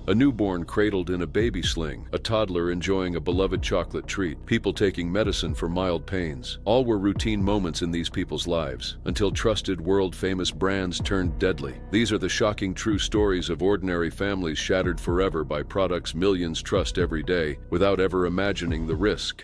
A newborn cradled in a baby sling, a toddler enjoying a beloved chocolate treat, people taking medicine for mild pains. All were routine moments in these people's lives, until trusted world-famous brands turned deadly. These are the shocking true stories of ordinary families shattered forever by products millions trust every day, without ever imagining the risk.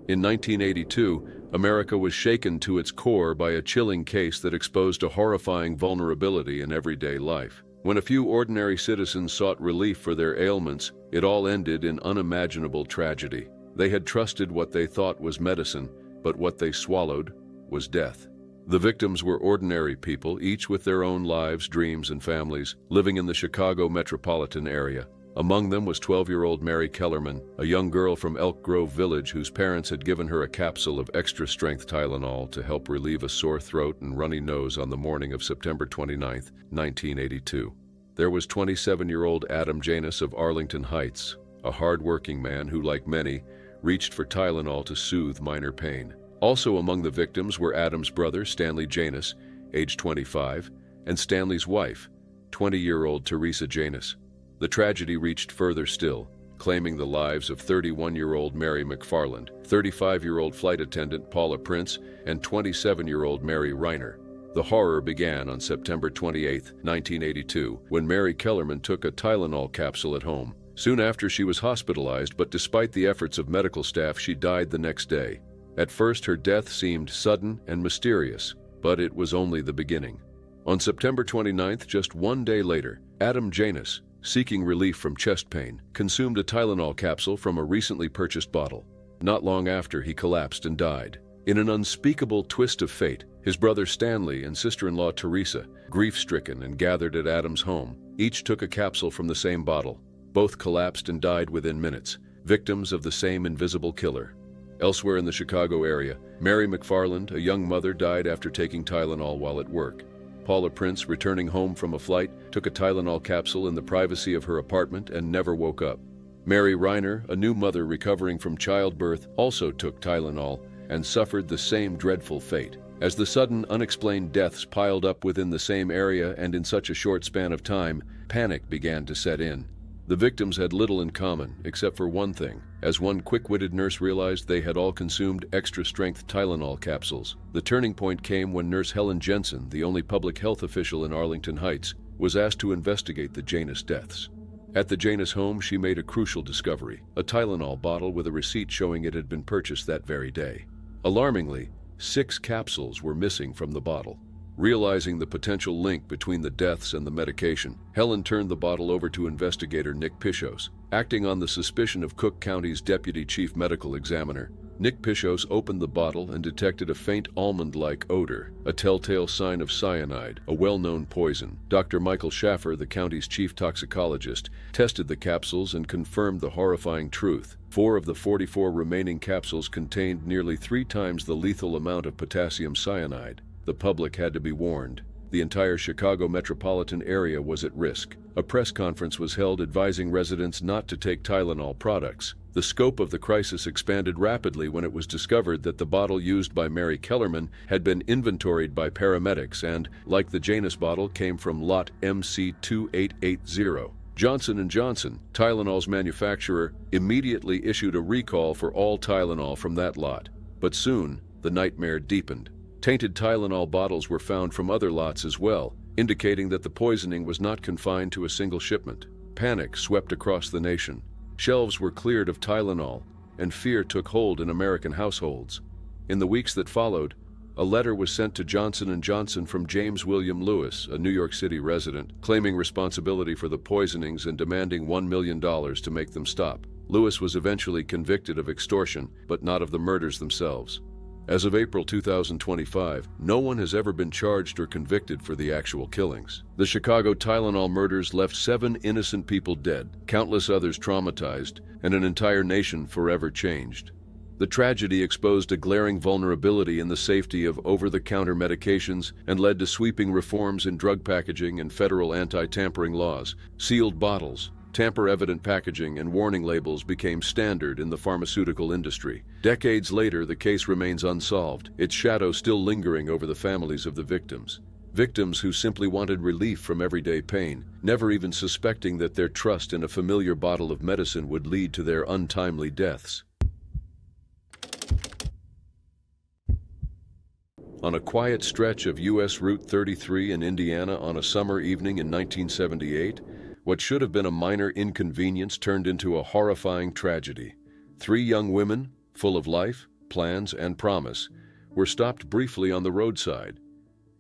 In 1982, America was shaken to its core by a chilling case that exposed a horrifying vulnerability in everyday life. When a few ordinary citizens sought relief for their ailments, it all ended in unimaginable tragedy. They had trusted what they thought was medicine, but what they swallowed was death. The victims were ordinary people, each with their own lives, dreams, and families, living in the Chicago metropolitan area. Among them was 12-year-old Mary Kellerman, a young girl from Elk Grove Village whose parents had given her a capsule of extra-strength Tylenol to help relieve a sore throat and runny nose on the morning of September 29, 1982. There was 27-year-old Adam Janus of Arlington Heights, a hard-working man who, like many, reached for Tylenol to soothe minor pain. Also among the victims were Adam's brother, Stanley Janus, age 25, and Stanley's wife, 20-year-old Teresa Janus. The tragedy reached further still, claiming the lives of 31-year-old Mary McFarland, 35-year-old flight attendant Paula Prince, and 27-year-old Mary Reiner. The horror began on September 28, 1982, when Mary Kellerman took a Tylenol capsule at home. Soon after, she was hospitalized, but despite the efforts of medical staff, she died the next day. At first, her death seemed sudden and mysterious, but it was only the beginning. On September 29th, just one day later, Adam Janus, seeking relief from chest pain, consumed a Tylenol capsule from a recently purchased bottle. Not long after, he collapsed and died. In an unspeakable twist of fate, his brother Stanley and sister-in-law Teresa, grief-stricken and gathered at Adam's home, each took a capsule from the same bottle. Both collapsed and died within minutes, victims of the same invisible killer. Elsewhere in the Chicago area, Mary McFarland, a young mother, died after taking Tylenol while at work. Paula Prince, returning home from a flight, took a Tylenol capsule in the privacy of her apartment and never woke up. Mary Reiner, a new mother recovering from childbirth, also took Tylenol and suffered the same dreadful fate. As the sudden, unexplained deaths piled up within the same area and in such a short span of time, panic began to set in. The victims had little in common, except for one thing. As one quick-witted nurse realized, they had all consumed extra-strength Tylenol capsules. The turning point came when Nurse Helen Jensen, the only public health official in Arlington Heights, was asked to investigate the Janus deaths. At the Janus home, she made a crucial discovery: a Tylenol bottle with a receipt showing it had been purchased that very day. Alarmingly, 6 capsules were missing from the bottle. Realizing the potential link between the deaths and the medication, Helen turned the bottle over to investigator Nick Pichos. Acting on the suspicion of Cook County's deputy chief medical examiner, Nick Pichos opened the bottle and detected a faint almond-like odor, a telltale sign of cyanide, a well-known poison. Dr. Michael Schaffer, the county's chief toxicologist, tested the capsules and confirmed the horrifying truth. 4 of the 44 remaining capsules contained nearly 3 times the lethal amount of potassium cyanide. The public had to be warned. The entire Chicago metropolitan area was at risk. A press conference was held advising residents not to take Tylenol products. The scope of the crisis expanded rapidly when it was discovered that the bottle used by Mary Kellerman had been inventoried by paramedics and, like the Janus bottle, came from lot MC2880. Johnson & Johnson, Tylenol's manufacturer, immediately issued a recall for all Tylenol from that lot. But soon, the nightmare deepened. Tainted Tylenol bottles were found from other lots as well, indicating that the poisoning was not confined to a single shipment. Panic swept across the nation. Shelves were cleared of Tylenol, and fear took hold in American households. In the weeks that followed, a letter was sent to Johnson & Johnson from James William Lewis, a New York City resident, claiming responsibility for the poisonings and demanding $1 million to make them stop. Lewis was eventually convicted of extortion, but not of the murders themselves. As of April 2025, no one has ever been charged or convicted for the actual killings. The Chicago Tylenol murders left 7 innocent people dead, countless others traumatized, and an entire nation forever changed. The tragedy exposed a glaring vulnerability in the safety of over-the-counter medications and led to sweeping reforms in drug packaging and federal anti-tampering laws. Sealed bottles, tamper-evident packaging, and warning labels became standard in the pharmaceutical industry. Decades later, the case remains unsolved, its shadow still lingering over the families of the victims. victims who simply wanted relief from everyday pain, never even suspecting that their trust in a familiar bottle of medicine would lead to their untimely deaths. On a quiet stretch of U.S. Route 33 in Indiana on a summer evening in 1978, what should have been a minor inconvenience turned into a horrifying tragedy. 3 young women, full of life, plans, and promise, were stopped briefly on the roadside.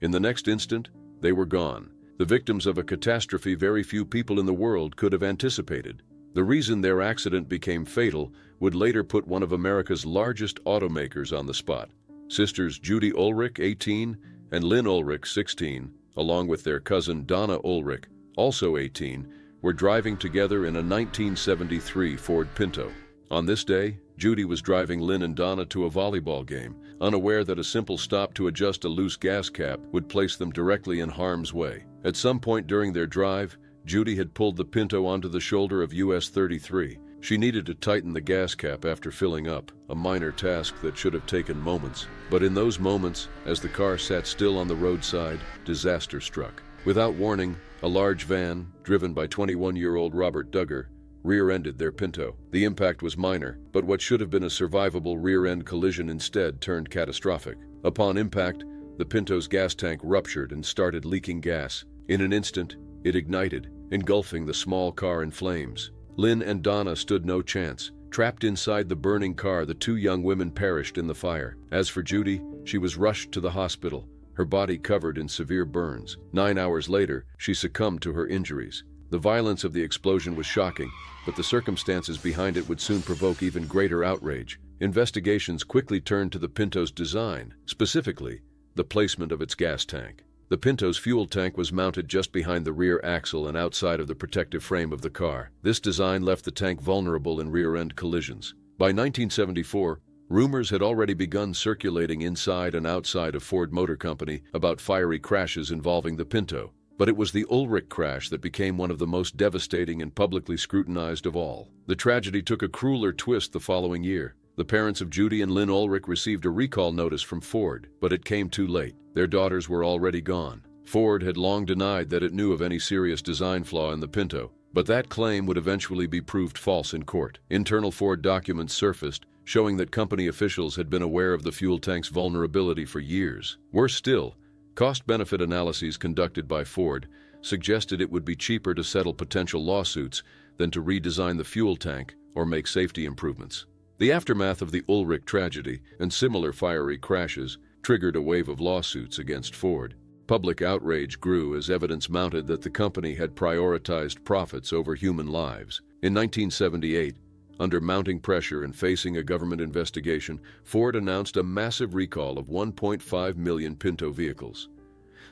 In the next instant, they were gone, the victims of a catastrophe very few people in the world could have anticipated. The reason their accident became fatal would later put one of America's largest automakers on the spot. Sisters Judy Ulrich, 18, and Lynn Ulrich, 16, along with their cousin Donna Ulrich, also 18, were driving together in a 1973 Ford Pinto. On this day, Judy was driving Lynn and Donna to a volleyball game, unaware that a simple stop to adjust a loose gas cap would place them directly in harm's way. At some point during their drive, Judy had pulled the Pinto onto the shoulder of US 33. She needed to tighten the gas cap after filling up, a minor task that should have taken moments. But in those moments, as the car sat still on the roadside, disaster struck. Without warning, a large van, driven by 21-year-old Robert Duggar, rear-ended their Pinto. The impact was minor, but what should have been a survivable rear-end collision instead turned catastrophic. Upon impact, the Pinto's gas tank ruptured and started leaking gas. In an instant, it ignited, engulfing the small car in flames. Lynn and Donna stood no chance. Trapped inside the burning car, the 2 young women perished in the fire. As for Judy, she was rushed to the hospital, her body covered in severe burns. 9 hours later, she succumbed to her injuries. The violence of the explosion was shocking, but the circumstances behind it would soon provoke even greater outrage. Investigations quickly turned to the Pinto's design, specifically, the placement of its gas tank. The Pinto's fuel tank was mounted just behind the rear axle and outside of the protective frame of the car. This design left the tank vulnerable in rear-end collisions. By 1974, rumors had already begun circulating inside and outside of Ford Motor Company about fiery crashes involving the Pinto. But it was the Ulrich crash that became one of the most devastating and publicly scrutinized of all. The tragedy took a crueler twist the following year. The parents of Judy and Lynn Ulrich received a recall notice from Ford, but it came too late. Their daughters were already gone. Ford had long denied that it knew of any serious design flaw in the Pinto, but that claim would eventually be proved false in court. Internal Ford documents surfaced, showing that company officials had been aware of the fuel tank's vulnerability for years. Worse still, cost-benefit analyses conducted by Ford suggested it would be cheaper to settle potential lawsuits than to redesign the fuel tank or make safety improvements. The aftermath of the Ulrich tragedy and similar fiery crashes triggered a wave of lawsuits against Ford. Public outrage grew as evidence mounted that the company had prioritized profits over human lives. In 1978, under mounting pressure and facing a government investigation, Ford announced a massive recall of 1.5 million Pinto vehicles.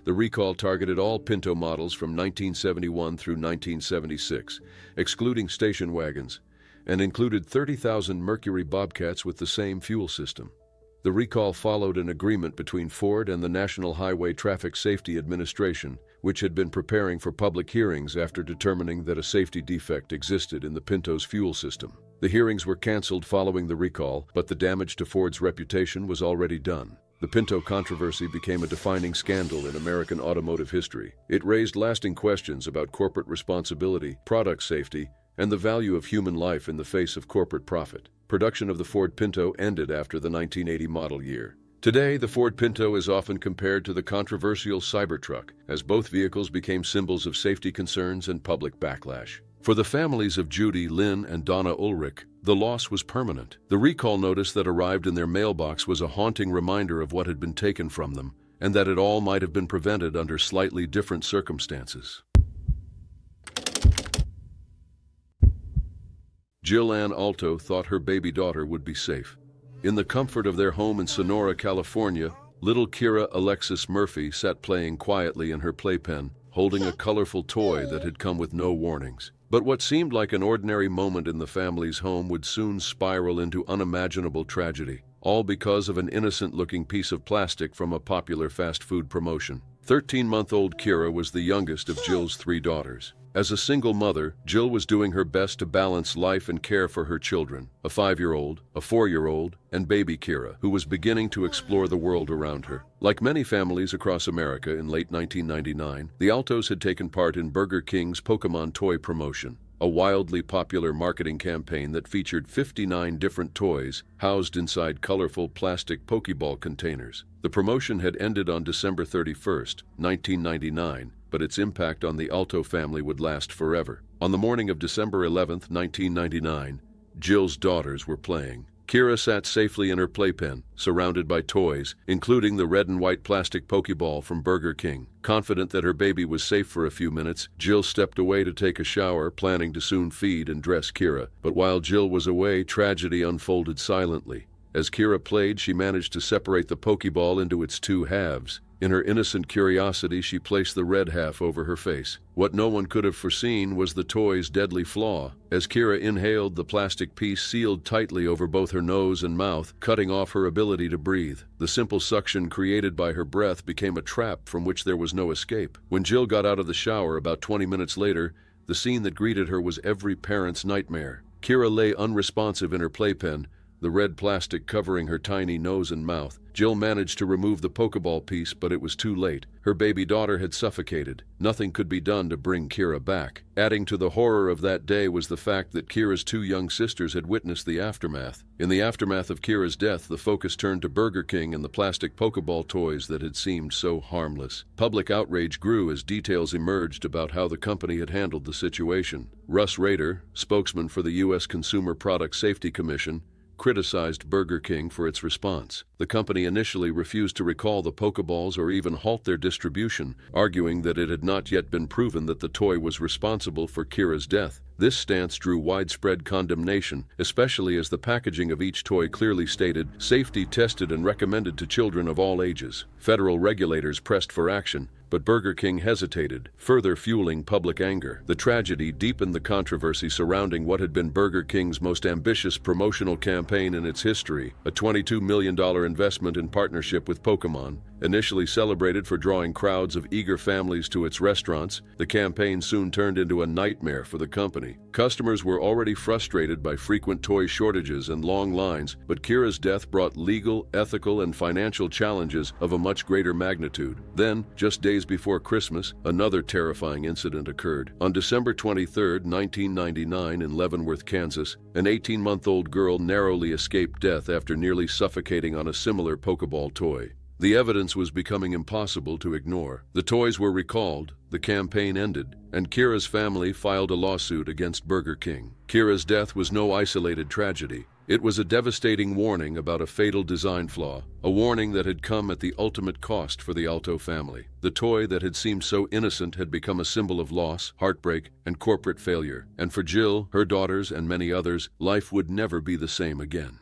The recall targeted all Pinto models from 1971 through 1976, excluding station wagons, and included 30,000 Mercury Bobcats with the same fuel system. The recall followed an agreement between Ford and the National Highway Traffic Safety Administration, which had been preparing for public hearings after determining that a safety defect existed in the Pinto's fuel system. The hearings were canceled following the recall, but the damage to Ford's reputation was already done. The Pinto controversy became a defining scandal in American automotive history. It raised lasting questions about corporate responsibility, product safety, and the value of human life in the face of corporate profit. Production of the Ford Pinto ended after the 1980 model year. Today, the Ford Pinto is often compared to the controversial Cybertruck, as both vehicles became symbols of safety concerns and public backlash. For the families of Judy, Lynn, and Donna Ulrich, the loss was permanent. The recall notice that arrived in their mailbox was a haunting reminder of what had been taken from them, and that it all might have been prevented under slightly different circumstances. Jill Ann Alto thought her baby daughter would be safe. In the comfort of their home in Sonora, California, little Kira Alexis Murphy sat playing quietly in her playpen, holding a colorful toy that had come with no warnings. But what seemed like an ordinary moment in the family's home would soon spiral into unimaginable tragedy, all because of an innocent-looking piece of plastic from a popular fast food promotion. 13-month-old Kira was the youngest of Jill's 3 daughters. As a single mother, Jill was doing her best to balance life and care for her children, a 5-year-old, a 4-year-old, and baby Kira, who was beginning to explore the world around her. Like many families across America in late 1999, the Altos had taken part in Burger King's Pokémon toy promotion, a wildly popular marketing campaign that featured 59 different toys housed inside colorful plastic Pokeball containers. The promotion had ended on December 31st, 1999, but its impact on the Alto family would last forever. On the morning of December 11th, 1999, Jill's daughters were playing. Kira sat safely in her playpen, surrounded by toys, including the red and white plastic Pokeball from Burger King. Confident that her baby was safe for a few minutes, Jill stepped away to take a shower, planning to soon feed and dress Kira. But while Jill was away, tragedy unfolded silently. As Kira played, she managed to separate the Pokeball into its two halves. In her innocent curiosity, she placed the red half over her face. What no one could have foreseen was the toy's deadly flaw. As Kira inhaled, the plastic piece sealed tightly over both her nose and mouth, cutting off her ability to breathe. The simple suction created by her breath became a trap from which there was no escape. When Jill got out of the shower about 20 minutes later, the scene that greeted her was every parent's nightmare. Kira lay unresponsive in her playpen, the red plastic covering her tiny nose and mouth. Jill managed to remove the Pokeball piece, but it was too late. Her baby daughter had suffocated. Nothing could be done to bring Kira back. Adding to the horror of that day was the fact that Kira's two young sisters had witnessed the aftermath. In the aftermath of Kira's death, the focus turned to Burger King and the plastic Pokeball toys that had seemed so harmless. Public outrage grew as details emerged about how the company had handled the situation. Russ Rader, spokesman for the U.S. Consumer Product Safety Commission, criticized Burger King for its response. The company initially refused to recall the Pokeballs or even halt their distribution, arguing that it had not yet been proven that the toy was responsible for Kira's death. This stance drew widespread condemnation, especially as the packaging of each toy clearly stated, "Safety tested and recommended to children of all ages." Federal regulators pressed for action, but Burger King hesitated, further fueling public anger. The tragedy deepened the controversy surrounding what had been Burger King's most ambitious promotional campaign in its history, a $22 million investment in partnership with Pokémon. Initially celebrated for drawing crowds of eager families to its restaurants, the campaign soon turned into a nightmare for the company. Customers were already frustrated by frequent toy shortages and long lines, but Kira's death brought legal, ethical, and financial challenges of a much greater magnitude. Then, just days before Christmas, another terrifying incident occurred. On December 23, 1999, in Leavenworth, Kansas, an 18-month-old girl narrowly escaped death after nearly suffocating on a similar Pokeball toy. The evidence was becoming impossible to ignore. The toys were recalled, the campaign ended, and Kira's family filed a lawsuit against Burger King. Kira's death was no isolated tragedy. It was a devastating warning about a fatal design flaw, a warning that had come at the ultimate cost for the Alto family. The toy that had seemed so innocent had become a symbol of loss, heartbreak, and corporate failure. And for Jill, her daughters, and many others, life would never be the same again.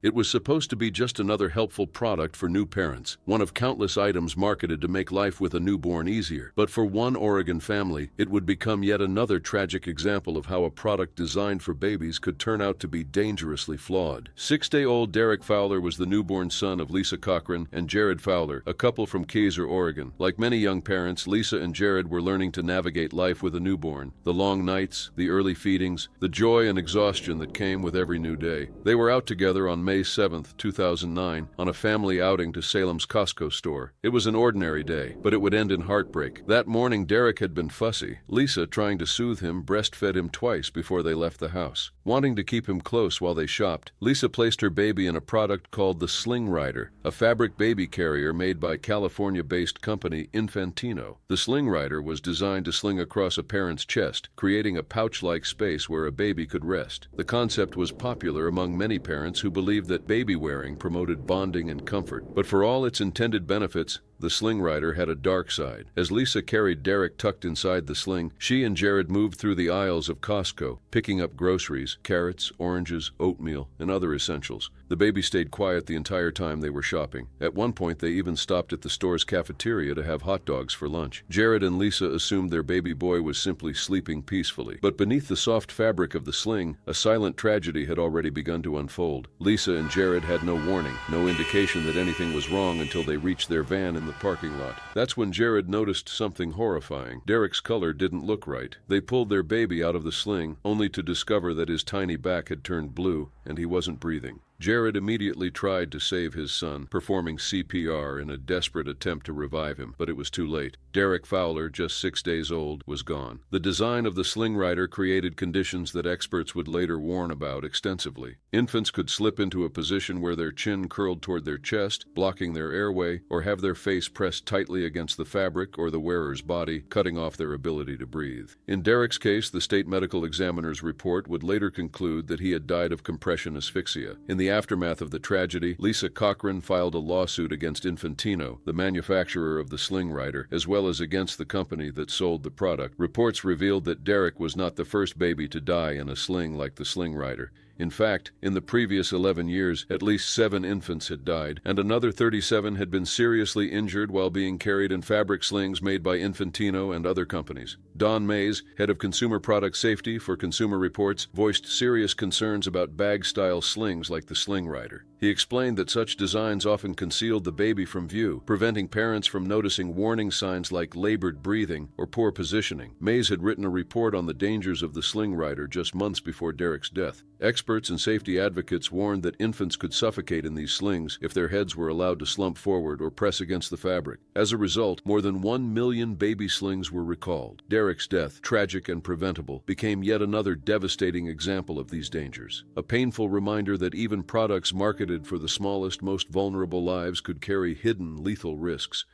It was supposed to be just another helpful product for new parents, one of countless items marketed to make life with a newborn easier. But for one Oregon family, it would become yet another tragic example of how a product designed for babies could turn out to be dangerously flawed. 6-day-old Derek Fowler was the newborn son of Lisa Cochran and Jared Fowler, a couple from Kaiser, Oregon. Like many young parents, Lisa and Jared were learning to navigate life with a newborn. The long nights, the early feedings, the joy and exhaustion that came with every new day. They were out together on May 7, 2009, on a family outing to Salem's Costco store. It was an ordinary day, but it would end in heartbreak. That morning, Derek had been fussy. Lisa, trying to soothe him, breastfed him twice before they left the house. Wanting to keep him close while they shopped, Lisa placed her baby in a product called the Sling Rider, a fabric baby carrier made by California-based company Infantino. The Sling Rider was designed to sling across a parent's chest, creating a pouch-like space where a baby could rest. The concept was popular among many parents who believed that baby wearing promoted bonding and comfort. But for all its intended benefits, the Sling Rider had a dark side. As Lisa carried Derek tucked inside the sling, she and Jared moved through the aisles of Costco, picking up groceries, carrots, oranges, oatmeal, and other essentials. The baby stayed quiet the entire time they were shopping. At one point, they even stopped at the store's cafeteria to have hot dogs for lunch. Jared and Lisa assumed their baby boy was simply sleeping peacefully. But beneath the soft fabric of the sling, a silent tragedy had already begun to unfold. Lisa Lisa and Jared had no warning, no indication that anything was wrong until they reached their van in the parking lot. That's when Jared noticed something horrifying. Derek's color didn't look right. They pulled their baby out of the sling, only to discover that his tiny back had turned blue and he wasn't breathing. Jared immediately tried to save his son, performing CPR in a desperate attempt to revive him, but it was too late. Derek Fowler, just 6 days old, was gone. The design of the sling rider created conditions that experts would later warn about extensively. Infants could slip into a position where their chin curled toward their chest, blocking their airway, or have their face pressed tightly against the fabric or the wearer's body, cutting off their ability to breathe. In Derek's case, the state medical examiner's report would later conclude that he had died of compression asphyxia. In the aftermath of the tragedy, Lisa Cochran filed a lawsuit against Infantino, the manufacturer of the sling rider, as well as against the company that sold the product. Reports revealed that Derek was not the first baby to die in a sling like the sling rider. In fact, in the previous 11 years, at least 7 infants had died, and another 37 had been seriously injured while being carried in fabric slings made by Infantino and other companies. Don Mays, head of consumer product safety for Consumer Reports, voiced serious concerns about bag-style slings like the sling rider. He explained that such designs often concealed the baby from view, preventing parents from noticing warning signs like labored breathing or poor positioning. Mays had written a report on the dangers of the sling rider just months before Derek's death. Experts and safety advocates warned that infants could suffocate in these slings if their heads were allowed to slump forward or press against the fabric. As a result, more than 1 million baby slings were recalled. Derek's death, tragic and preventable, became yet another devastating example of these dangers. A painful reminder that even products marketed for the smallest, most vulnerable lives could carry hidden, lethal risks.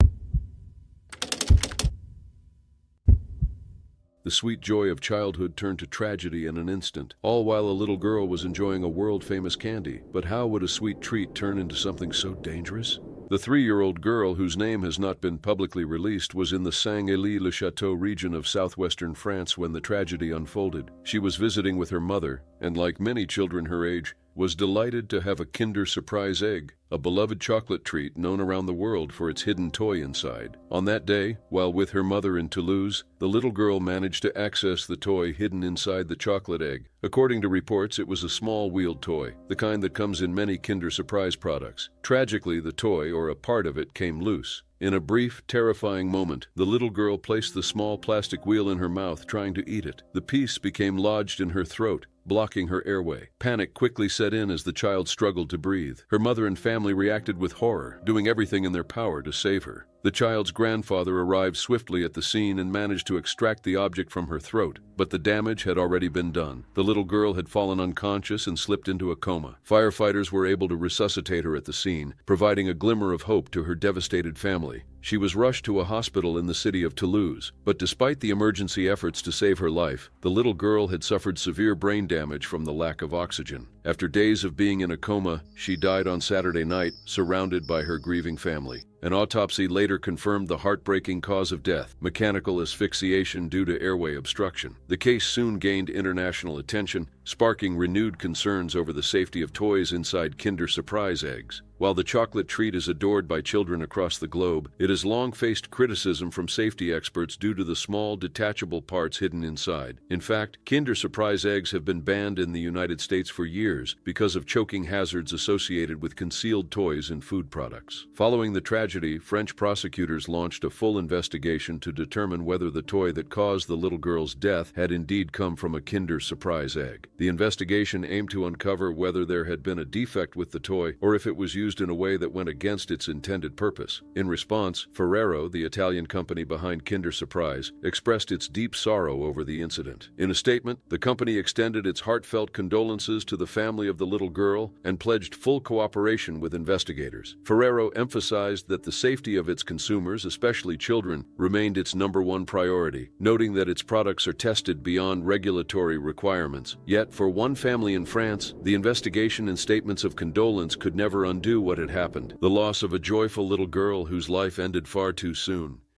The sweet joy of childhood turned to tragedy in an instant, all while a little girl was enjoying a world-famous candy. But how would a sweet treat turn into something so dangerous? The 3-year-old girl, whose name has not been publicly released, was in the Saint-Élie-le-Château region of southwestern France when the tragedy unfolded. She was visiting with her mother, and like many children her age, was delighted to have a Kinder Surprise egg, a beloved chocolate treat known around the world for its hidden toy inside. On that day, while with her mother in Toulouse, the little girl managed to access the toy hidden inside the chocolate egg. According to reports, it was a small wheeled toy, the kind that comes in many Kinder Surprise products. Tragically, the toy, or a part of it, came loose. In a brief, terrifying moment, the little girl placed the small plastic wheel in her mouth, trying to eat it. The piece became lodged in her throat, blocking her airway. Panic quickly set in as the child struggled to breathe. Her mother and family reacted with horror, doing everything in their power to save her. The child's grandfather arrived swiftly at the scene and managed to extract the object from her throat, but the damage had already been done. The little girl had fallen unconscious and slipped into a coma. Firefighters were able to resuscitate her at the scene, providing a glimmer of hope to her devastated family. She was rushed to a hospital in the city of Toulouse, but despite the emergency efforts to save her life, the little girl had suffered severe brain damage from the lack of oxygen. After days of being in a coma, she died on Saturday night, surrounded by her grieving family. An autopsy later confirmed the heartbreaking cause of death, mechanical asphyxiation due to airway obstruction. The case soon gained international attention, sparking renewed concerns over the safety of toys inside Kinder Surprise eggs. While the chocolate treat is adored by children across the globe, it has long faced criticism from safety experts due to the small, detachable parts hidden inside. In fact, Kinder Surprise eggs have been banned in the United States for years because of choking hazards associated with concealed toys in food products. Following the tragedy, French prosecutors launched a full investigation to determine whether the toy that caused the little girl's death had indeed come from a Kinder Surprise egg. The investigation aimed to uncover whether there had been a defect with the toy or if it was used in a way that went against its intended purpose. In response, Ferrero, the Italian company behind Kinder Surprise, expressed its deep sorrow over the incident. In a statement, the company extended its heartfelt condolences to the family of the little girl and pledged full cooperation with investigators. Ferrero emphasized that the safety of its consumers, especially children, remained its #1 priority, noting that its products are tested beyond regulatory requirements. Yet, for one family in France, the investigation and statements of condolence could never undo what had happened: the loss of a joyful little girl whose life ended far too soon.